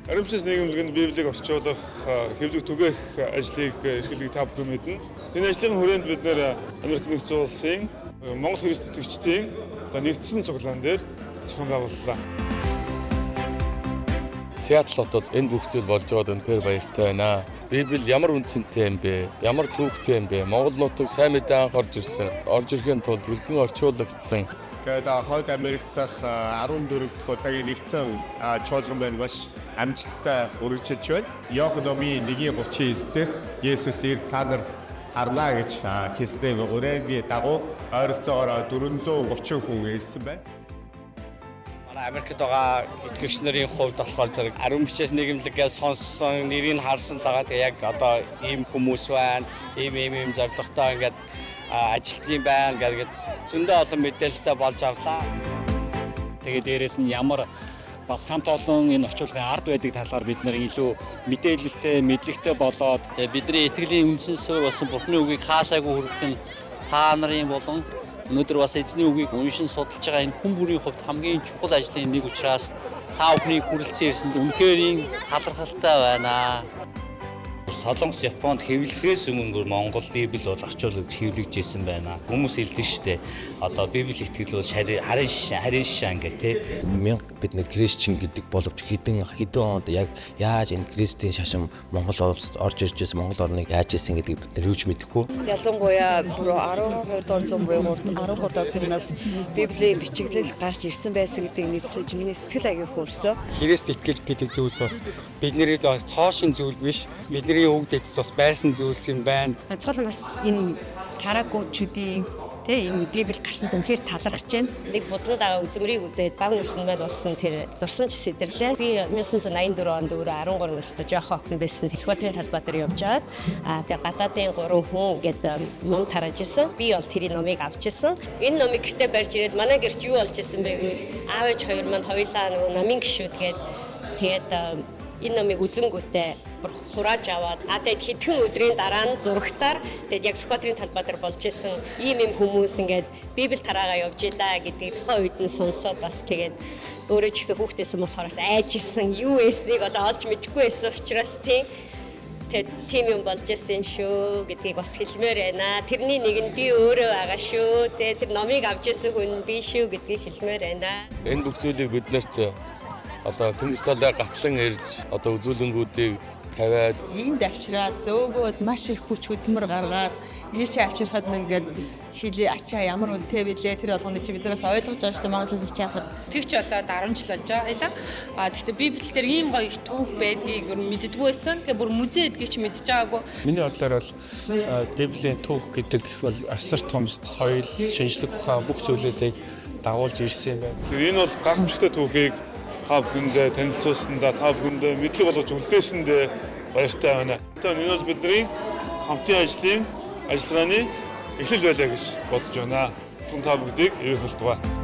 Аримчаас нийгэмлэгэнд Библийг орчуулах хэвлэг түгээх ажлыг эрхлэх та бүхэн мэднэ. Энэ ажлын хүрээнд бид нэр Америк нэгдсэн улсын Монгол Христ итгэгчдийн нэгдсэн цуглаан дээр зохион байгууллаа. Сиэтл хотод энэ бүх зүйл болж байгаад үнэхээр баяртай байна. Библи ямар үнцэнтэй юм бэ? Ямар түүхтэй юм бэ? Монгол нутаг сайн мэдээ анх орж ирсэн. Орж ирэхийн тулд хэрхэн орчуулагдсан. Тэгээд хойд Америк дахь 14 дахь удаагийн нэгдсэн чуулган байна маш амжилттай үргэлжилж байна. Иохан номын 1:39 дээр Есүс ир та нар харна гэж хэлсэн үрээний дагуу ойролцоогоор 430 хүн ирсэн байна. Америкт байгаа итгэгч нарын хувьд болохоор зэрэг ариун бичээс нийгэмлэгээ сонссон, нэрийг харсан л байгаа. Яг одоо ийм хүмүүс байна, ийм зорилготой ингээд ажилтдаг юм байна гэдэг зөндөө олон мэдээлэлтэй болж авлаа. Тэгээд дээрэс нь ямар бас хамт олон энэ орчуулгын ард байдаг талаар бид нар илүү мэдээлэлтэй, мэдлэгтэй болоод бидний итгэлийн үндсэн суурь болсон Бурхны үгийг хаасаагүй хүргэх нь та нарын болон өнөөдөр бас эзний үгийг уншин судалж байгаа энэ хүн бүрийн хувьд хамгийн чухал ажлын нэг учраас та бүхний хүрэлцэн ирсэнд үнэхээр талархалтай байна. Солонгос, Японд хэвлэхээс өмнө Монгол Библи бол орчуулгад хэвлэгдэж ирсэн байна. Хүмүүс хэлдэг шүү дээ. Одоо Библи итгэл бол харин шишаан гэх тээ. Мянга бид нэг Кристиан гэдэг боловч хэдэн онд яг яаж энэ Кристийн шашин Монгол улсад орж ирж байсан Монгол орныг яаж ийсэн гэдгийг бид нар юуч мэдэхгүй. Ялангуяа 12 дугаар зуун буюу 13 дугаар зуунаас Библийн бичиглэл гарч ирсэн байсан гэдгийг мэдсэж миний сэтгэл аяг хөөрсөн. Христ итгэж гэдэг зүйлс бас бидний цоошин зүйл биш. Бидний хөвгд эцэс бас байсан зүйлс юм байна. Цол бас энэ хараагүйчүүдийн энэ Библи гарсан үнэхээр талархаж байна. Нэг бодлон дагаа үзмэрийг үзээд баг насны маань болсон тэр дурсамж сэдэрлээ. Би 1984 онд өөрөө 13 настай жоохон охин байсан. Сүхбаатарын талбай дээр явж байгаад тэгээ гадаадын 3 хүн гэдэг ном тараж исэн. Би бол тэрийн номыг авч исэн. Энэ номыг гэртээ барьж ирээд манай гэрч юу болж исэн бэ гэвэл аав ээж хоёр маань хоёулаа нөгөө номын гişүүд тэгээд энэ номыг үзэнгүүтээ хурааж аваад тэгээд хэдхэн өдрийн дараа нь зурагтаар тэгээд яг Сүхбаатарын талбай дээр болж исэн ийм хүмүүс ингээд Библи тараагаа явж илаа гэдгийг тухайн үед нь сонсоод бас тэгээд өөрөө ч гэсэн хүүхдээсэн болохоор айж исэн юу эснийг олж мэдэхгүй байсан учраас тийм юм болж исэн шүү гэдгийг бас хэлмээр байна. Тэрний нэг нь би өөрөө байгаа шүү. Тэгээд тэр номыг авч исэн хүн би шүү гэдгийг хэлмээр байна. Энэ бүх зүйлийг бид нарт одоо тэнгис талаа гатлан ирж одоо үзүүлэнгүүдийг тавиад энд авчираад зөөгөөд маш их хүч хөдөлмөр гаргаад энэ чи авчирхад нэгээд хилээ ачаа ямар үнэтэй билээ тэр болгоны чи биднээс ойлгож байгаа шүү дээ Монголоос чи авахд тэгч болоод 10 жил болж байгаа. Гэхдээ Библиэл дээр ийм гоё их түүх байдгийг мэддэггүй байсан. Тэгээ бүр музей гэдгийг чи мэдж байгаагүй. Миний бодлоор бол Библийн түүх гэдэг бол асар том соёл, шинжлэх ухаан бүх зүйлүүдийг дагуулж ирсэн юм байна. Энэ бол гайхамшигтай түүхийг та бүхэндээ танилцуулсандаа та бүхэндээ мэдлэг болгож үлдээсэндээ баяртай байна. Энэ бол бидний хамтын ажлын ажиллагааны эхлэл байлаа гэж бодож байна. Та бүгдийг эвгүй болтугай.